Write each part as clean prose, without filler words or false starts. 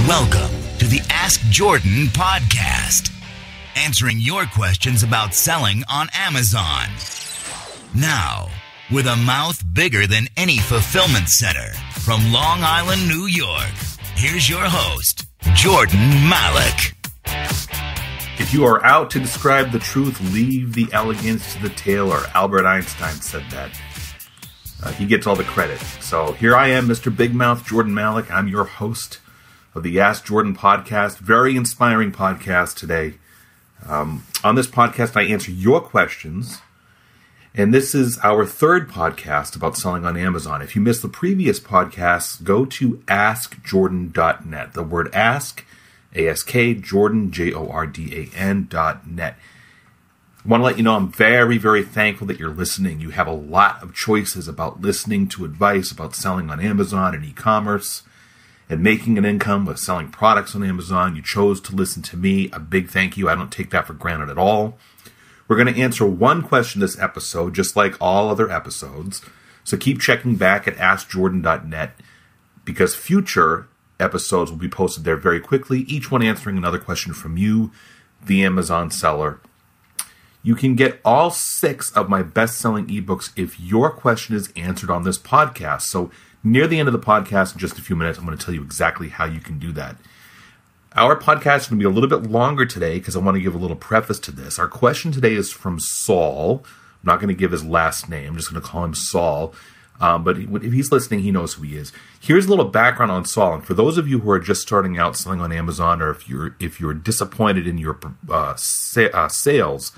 Welcome to the Ask Jordan podcast, answering your questions about selling on Amazon. Now, with a mouth bigger than any fulfillment center, from Long Island, New York, here's your host, Jordan Malik. If you are out to describe the truth, leave the elegance to the tailor. Albert Einstein said that. He gets all the credit. So here I am, Mr. Big Mouth, Jordan Malik. I'm your host of the Ask Jordan podcast. Very inspiring podcast today. On this podcast, I answer your questions. And this is our third podcast about selling on Amazon. If you missed the previous podcasts, go to askjordan.net. The word ask, A-S-K, Jordan, Jordan.net. I want to let you know I'm very, very thankful that you're listening. You have a lot of choices about listening to advice about selling on Amazon and e-commerce and making an income with selling products on Amazon. You chose to listen to me. A big thank you. I don't take that for granted at all. We're going to answer one question this episode, just like all other episodes. So keep checking back at askjordan.net because future episodes will be posted there very quickly, each one answering another question from you, the Amazon seller. You can get all 6 of my best-selling ebooks if your question is answered on this podcast. So near the end of the podcast, in just a few minutes, I'm going to tell you exactly how you can do that. Our podcast is going to be a little bit longer today because I want to give a little preface to this. Our question today is from Saul. I'm not going to give his last name. I'm just going to call him Saul. But if he's listening, he knows who he is. Here's a little background on Saul. And for those of you who are just starting out selling on Amazon, or if you're disappointed in your sales,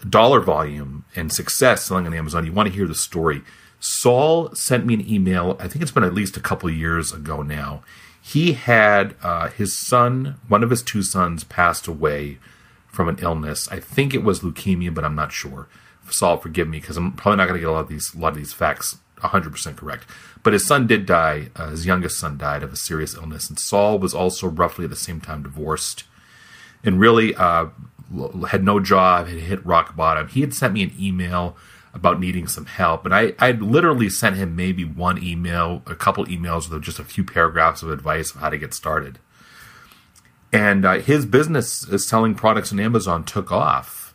dollar volume, and success selling on Amazon, you want to hear the story. Saul sent me an email. I think it's been at least a couple of years ago now. He had his son, one of his 2 sons, passed away from an illness. I think it was leukemia, but I'm not sure. Saul, forgive me, because I'm probably not going to get a lot of these facts 100% correct. But his son did die. His youngest son died of a serious illness. And Saul was also roughly at the same time divorced and really had no job, had hit rock bottom. He had sent me an email about needing some help. And I'd literally sent him maybe one email, a couple emails with just a few paragraphs of advice of how to get started. And his business is selling products on Amazon took off.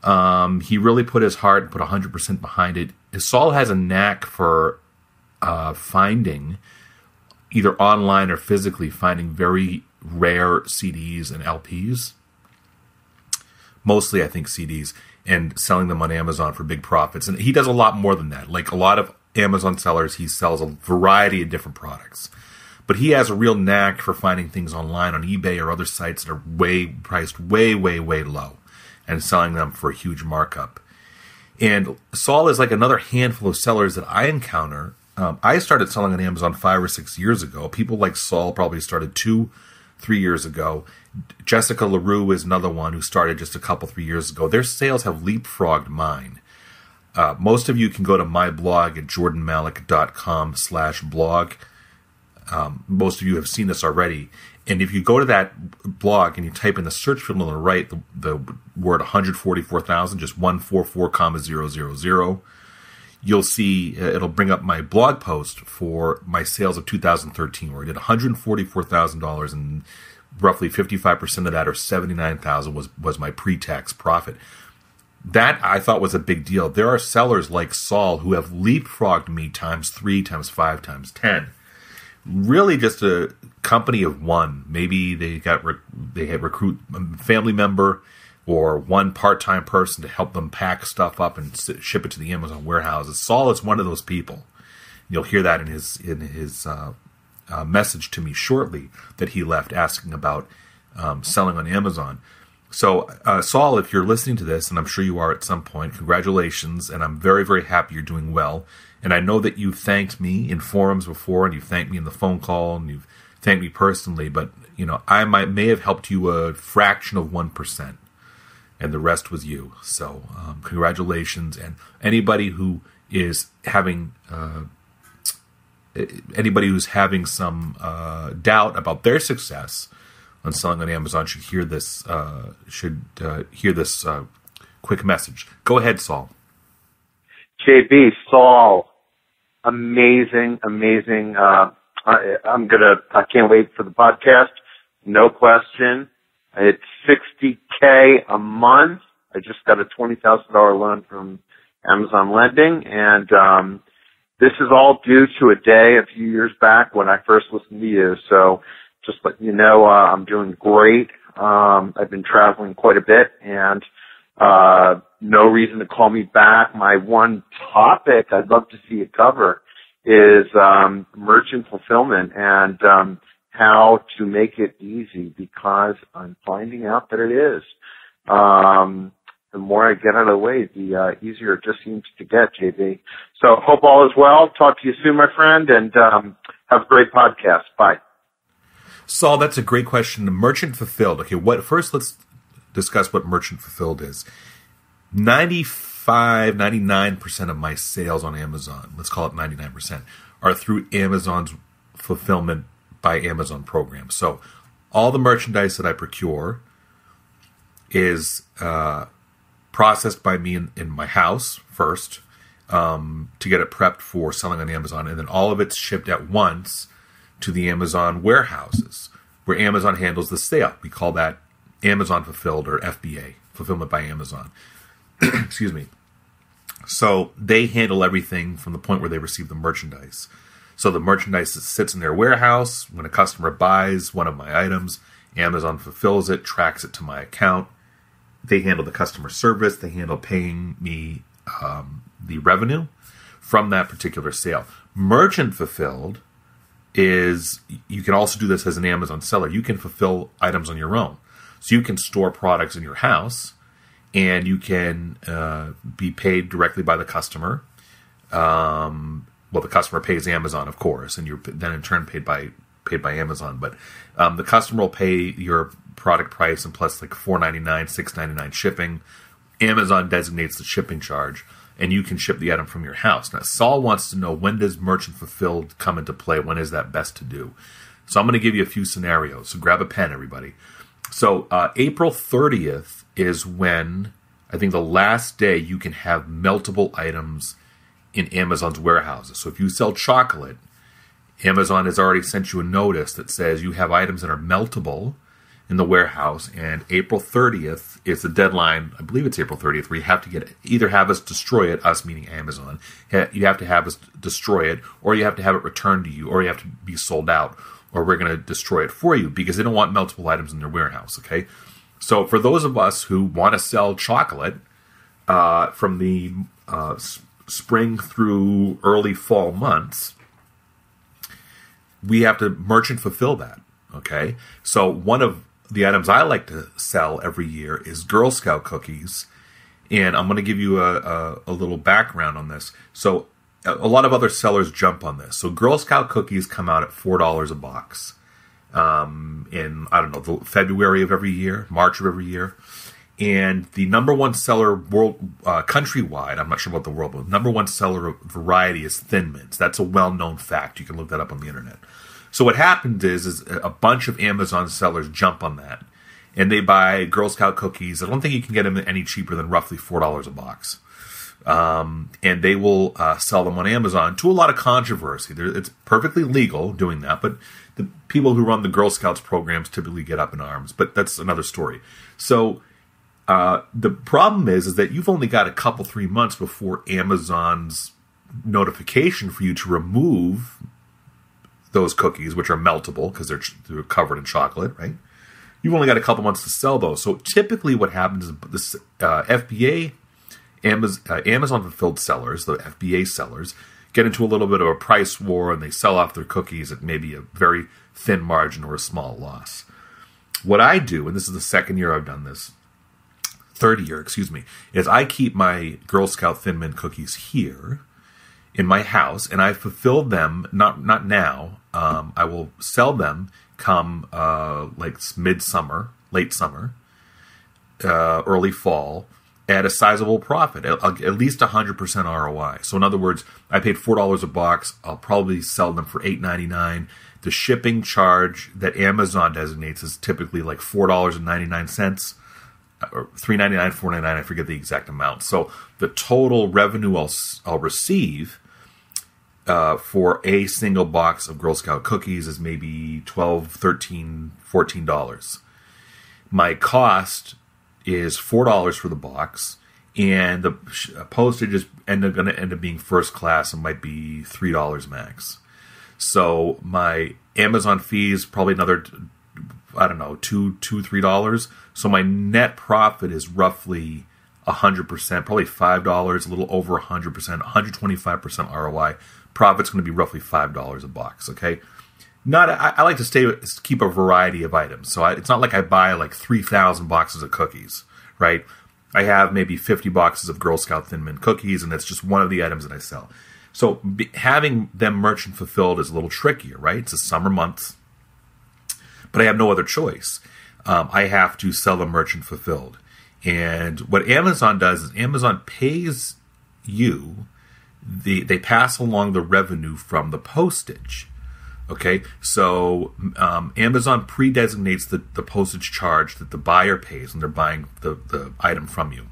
He really put his heart and put 100% behind it. Saul has a knack for finding, either online or physically, finding very rare CDs and LPs. Mostly, I think, CDs, and selling them on Amazon for big profits. And he does a lot more than that. Like a lot of Amazon sellers, he sells a variety of different products. But he has a real knack for finding things online on eBay or other sites that are priced way, way, way low, and selling them for a huge markup. And Saul is like another handful of sellers that I encounter. I started selling on Amazon 5 or 6 years ago. People like Saul probably started 2-3 years ago. Jessica LaRue is another one who started just a couple, 3 years ago. Their sales have leapfrogged mine. Most of you can go to my blog at jordanmalik.com/blog. Most of you have seen this already. And if you go to that blog and you type in the search field on the right, the word 144,000, just 144,000, you'll see it'll bring up my blog post for my sales of 2013, where I did $144,000 and roughly 55% of that, or $79,000, was my pre-tax profit. That I thought was a big deal. There are sellers like Saul who have leapfrogged me times 3, times 5, times 10. Really just a company of one. Maybe they had recruit a family member or one part-time person to help them pack stuff up and ship it to the Amazon warehouses. Saul is one of those people. You'll hear that in his message to me shortly that he left asking about selling on Amazon. So, Saul, if you're listening to this, and I'm sure you are at some point, congratulations, and I'm very, very happy you're doing well. And I know that you've thanked me in forums before, and you've thanked me in the phone call, and you've thanked me personally, but I may have helped you a fraction of 1%, and the rest was you. So, congratulations, and anybody who is having some doubt about their success on selling on Amazon should hear this quick message. Go ahead, Saul. JB, Saul, amazing I can't wait for the podcast. No question. It's $60K a month. I just got a $20,000 loan from Amazon Lending, and this is all due to a day a few years back when I first listened to you. So just let you know, I'm doing great. I've been traveling quite a bit, and no reason to call me back. My one topic I'd love to see you cover is merchant fulfillment and how to make it easy, because I'm finding out that it is. The more I get out of the way, the easier it just seems to get, JB. So hope all is well. Talk to you soon, my friend, and have a great podcast. Bye. Saul, that's a great question. Merchant fulfilled. Okay, first let's discuss what merchant fulfilled is. 99% of my sales on Amazon, let's call it 99%, are through Amazon's fulfillment by Amazon program. So all the merchandise that I procure is processed by me in my house first to get it prepped for selling on Amazon, and then all of it's shipped at once to the Amazon warehouses where Amazon handles the sale. We call that Amazon Fulfilled, or FBA, Fulfillment by Amazon. Excuse me. So they handle everything from the point where they receive the merchandise. So the merchandise sits in their warehouse. When a customer buys one of my items, Amazon fulfills it, tracks it to my account. They handle the customer service. They handle paying me the revenue from that particular sale. Merchant fulfilled is, you can also do this as an Amazon seller. You can fulfill items on your own. So you can store products in your house, and you can be paid directly by the customer. Well, the customer pays Amazon, of course, and you're then in turn paid by Amazon. But the customer will pay your product price and plus like $4.99, $6.99 shipping. Amazon designates the shipping charge, and you can ship the item from your house. Now, Saul wants to know, when does merchant fulfilled come into play? When is that best to do? So I'm going to give you a few scenarios. So grab a pen, everybody. So April 30th is when, I think, the last day you can have meltable items in Amazon's warehouses. So if you sell chocolate, Amazon has already sent you a notice that says you have items that are meltable in the warehouse, and April 30th is the deadline. I believe it's April 30th, where you have to either have us destroy it, us meaning Amazon, you have to have us destroy it, or you have to have it returned to you, or you have to be sold out, or we're going to destroy it for you, because they don't want multiple items in their warehouse, okay? So for those of us who want to sell chocolate from the spring through early fall months, we have to merchant fulfill that, okay? So one of the items I like to sell every year is Girl Scout cookies, and I'm going to give you a little background on this. So a lot of other sellers jump on this. So Girl Scout cookies come out at $4 a box in, I don't know, February of every year, March of every year. And the number one seller countrywide, I'm not sure about the world, but number one seller variety is Thin Mints. That's a well-known fact. You can look that up on the internet. So what happens is a bunch of Amazon sellers jump on that, and they buy Girl Scout cookies. I don't think you can get them any cheaper than roughly $4 a box. And they will sell them on Amazon to a lot of controversy. It's perfectly legal doing that, but the people who run the Girl Scouts programs typically get up in arms. But that's another story. So the problem is that you've only got a couple, 3 months before Amazon's notification for you to remove those cookies, which are meltable because they're covered in chocolate, right? You've only got a couple months to sell those. So typically what happens is this FBA, Amazon fulfilled sellers, the FBA sellers, get into a little bit of a price war, and they sell off their cookies at maybe a very thin margin or a small loss. What I do, and this is the second year I've done this, third year, excuse me, is I keep my Girl Scout Thin Mint cookies here in my house, and I fulfill them, not now, I will sell them come like midsummer, late summer, early fall, at a sizable profit, at least 100% ROI. So in other words, I paid $4 a box. I'll probably sell them for $8.99. The shipping charge that Amazon designates is typically like $4.99, or $3.99, $4.99. I forget the exact amount. So the total revenue I'll receive for a single box of Girl Scout cookies is maybe $12, $13, $14. My cost is $4 for the box, and the postage is going to end up being first class. It might be $3 max. So my Amazon fee is probably another, I don't know, $2, $3. So my net profit is roughly 100%, probably $5, a little over 100%, 125% ROI. Profit's going to be roughly $5 a box. Okay, I like to keep a variety of items. So it's not like I buy like 3,000 boxes of cookies, right? I have maybe 50 boxes of Girl Scout Thin Mint cookies, and that's just one of the items that I sell. So having them merchant fulfilled is a little trickier, right? It's a summer month, but I have no other choice. I have to sell them merchant fulfilled. And what Amazon does is Amazon pays you, they pass along the revenue from the postage. Okay, so Amazon pre-designates the postage charge that the buyer pays when they're buying the item from you.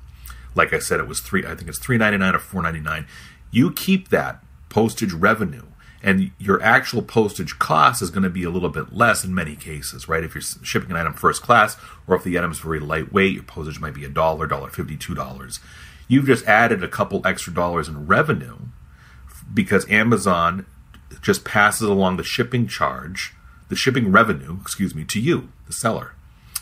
Like I said, I think it's $3.99 or $4.99. You keep that postage revenue, and your actual postage cost is going to be a little bit less in many cases, right? If you're shipping an item first class, or if the item is very lightweight, your postage might be $1, $1.50, $2. You've just added a couple extra dollars in revenue because Amazon just passes along the shipping revenue, to you, the seller.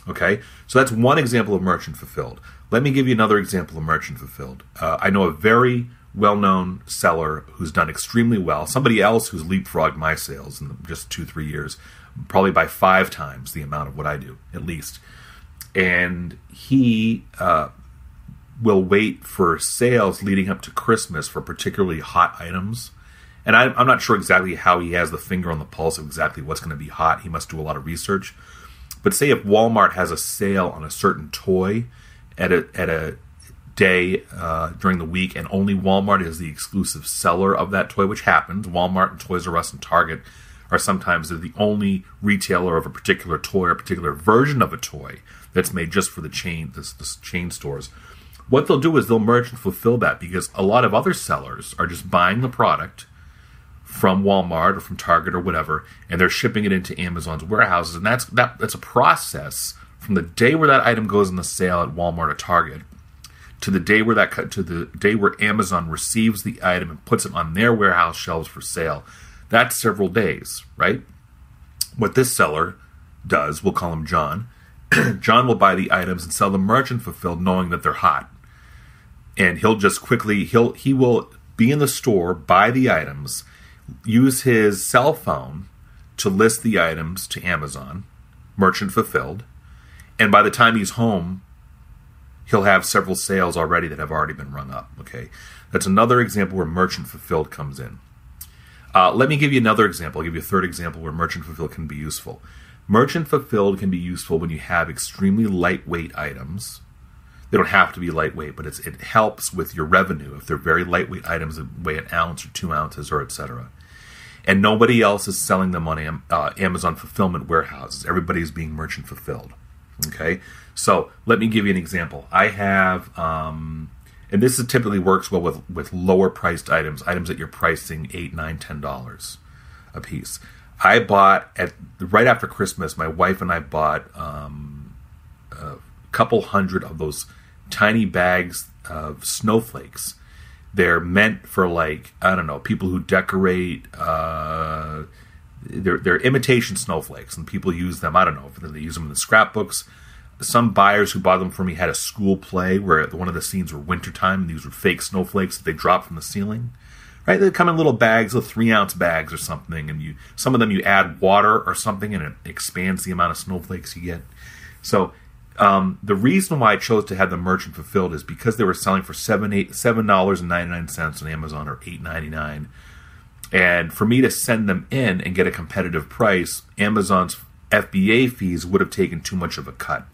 Okay, so that's one example of merchant fulfilled. Let me give you another example of merchant fulfilled. I know a very well-known seller who's done extremely well, somebody else who's leapfrogged my sales in just 2-3 years, probably by 5 times the amount of what I do, at least. And he will wait for sales leading up to Christmas for particularly hot items. And I'm not sure exactly how he has the finger on the pulse of exactly what's going to be hot. He must do a lot of research. But say if Walmart has a sale on a certain toy at a day during the week, and only Walmart is the exclusive seller of that toy, which happens. Walmart and Toys R Us and Target are sometimes the only retailer of a particular toy or a particular version of a toy that's made just for the chain stores. What they'll do is they'll merchant fulfill that, because a lot of other sellers are just buying the product from Walmart or from Target or whatever, and they're shipping it into Amazon's warehouses, and that's a process from the day where that item goes on the sale at Walmart or Target to the day where Amazon receives the item and puts it on their warehouse shelves for sale. That's several days, right? What this seller does, we'll call him John. John will buy the items and sell them merchant fulfilled, knowing that they're hot. And he'll just quickly, he will be in the store, buy the items, use his cell phone to list the items to Amazon, merchant fulfilled, and by the time he's home, he'll have several sales already that have already been rung up. Okay, that's another example where merchant fulfilled comes in. Let me give you another example. I'll give you a third example where merchant fulfilled can be useful. Merchant fulfilled can be useful when you have extremely lightweight items. They don't have to be lightweight, but it helps with your revenue if they're very lightweight items that weigh an ounce or 2 ounces or etc. And nobody else is selling them on Amazon fulfillment warehouses. Everybody's being merchant fulfilled. Okay, so let me give you an example. I have, and this typically works well with lower priced items that you're pricing $8, $9, $10 a piece. I bought right after Christmas. My wife and I bought a couple hundred of those tiny bags of snowflakes. They're meant for, like, I don't know, people who decorate. They're imitation snowflakes, and people use them. I don't know if they use them in the scrapbooks. Some buyers who bought them for me had a school play where one of the scenes were wintertime, and these were fake snowflakes that they dropped from the ceiling. Right? They come in little bags, little 3-ounce bags or something, and some of them you add water or something, and it expands the amount of snowflakes you get. So the reason why I chose to have the merchant fulfilled is because they were selling for $7.99 on Amazon or $8.99. And for me to send them in and get a competitive price, Amazon's FBA fees would have taken too much of a cut.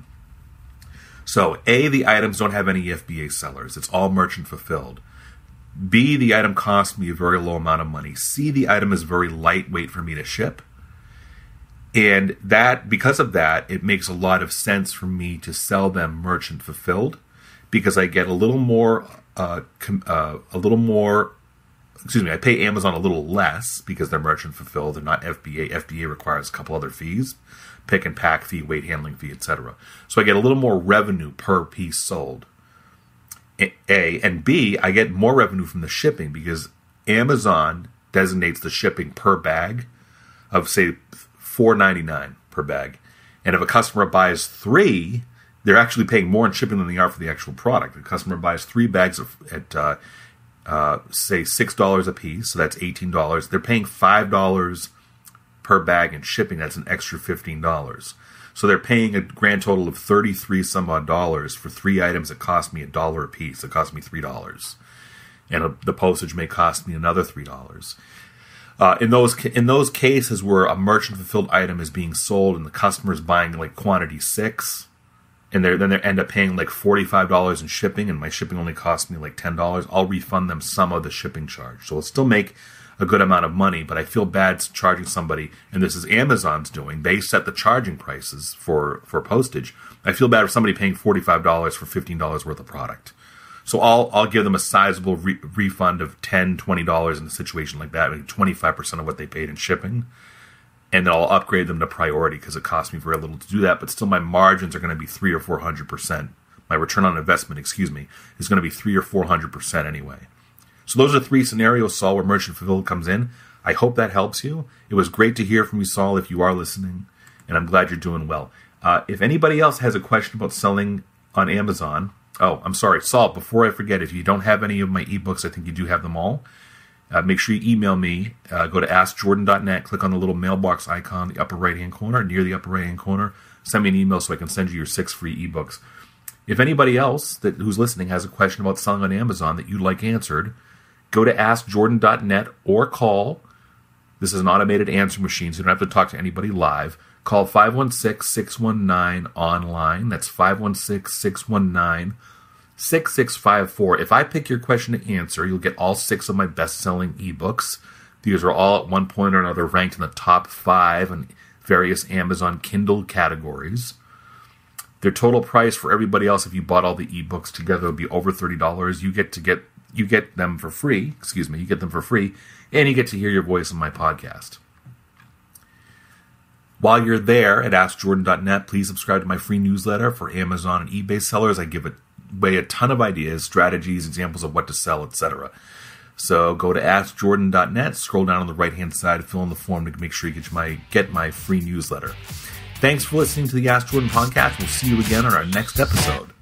So A, the items don't have any FBA sellers. It's all merchant fulfilled. B, the item cost me a very low amount of money. C, the item is very lightweight for me to ship. And because of that, it makes a lot of sense for me to sell them merchant fulfilled, because I get a little more I pay Amazon a little less because they're merchant fulfilled. They're not FBA. FBA requires a couple other fees, pick and pack fee, weight handling fee, etc. So I get a little more revenue per piece sold. A, and B, I get more revenue from the shipping because Amazon designates the shipping per bag of, say, $4.99 per bag. And if a customer buys 3, they're actually paying more in shipping than they are for the actual product. If a customer buys 3 bags at say $6 a piece, so that's $18. They're paying $5 per bag in shipping. That's an extra $15. So they're paying a grand total of $33 some odd dollars for 3 items that cost me $1 a piece. It cost me $3, and the postage may cost me another $3. In those cases where a merchant fulfilled item is being sold and the customer is buying like quantity 6, and they end up paying like $45 in shipping, and my shipping only costs me like $10, I'll refund them some of the shipping charge. So it'll still make a good amount of money, but I feel bad charging somebody, and this is Amazon's doing. They set the charging prices for postage. I feel bad for somebody paying $45 for $15 worth of product. So I'll give them a sizable refund of $10, $20 in a situation like that, maybe 25% of what they paid in shipping. And then I'll upgrade them to priority because it costs me very little to do that. But still, my margins are going to be 300 or 400%. My return on investment, is going to be 300 or 400% anyway. So those are 3 scenarios, Saul, where merchant fulfilled comes in. I hope that helps you. It was great to hear from you, Saul, if you are listening, and I'm glad you're doing well. If anybody else has a question about selling on Amazon, I'm sorry, Saul, before I forget, if you don't have any of my ebooks, I think you do have them all. Make sure you email me. Go to AskJordan.net, click on the little mailbox icon in the upper right-hand corner, near the upper right-hand corner. Send me an email so I can send you your 6 free ebooks. If anybody else who's listening has a question about selling on Amazon that you'd like answered, go to AskJordan.net or call. This is an automated answer machine, so you don't have to talk to anybody live. Call 516-619-ONLINE. That's 516-619-6654. If I pick your question to answer, you'll get all 6 of my best-selling ebooks. These are all at one point or another ranked in the top 5 in various Amazon Kindle categories. Their total price for everybody else, if you bought all the ebooks together, would be over $30. You get them for free. You get them for free, and you get to hear your voice on my podcast. While you're there at AskJordan.net, please subscribe to my free newsletter for Amazon and eBay sellers. I give away a ton of ideas, strategies, examples of what to sell, etc. So go to AskJordan.net, scroll down on the right-hand side, fill in the form to make sure you get my free newsletter. Thanks for listening to the Ask Jordan podcast. We'll see you again on our next episode.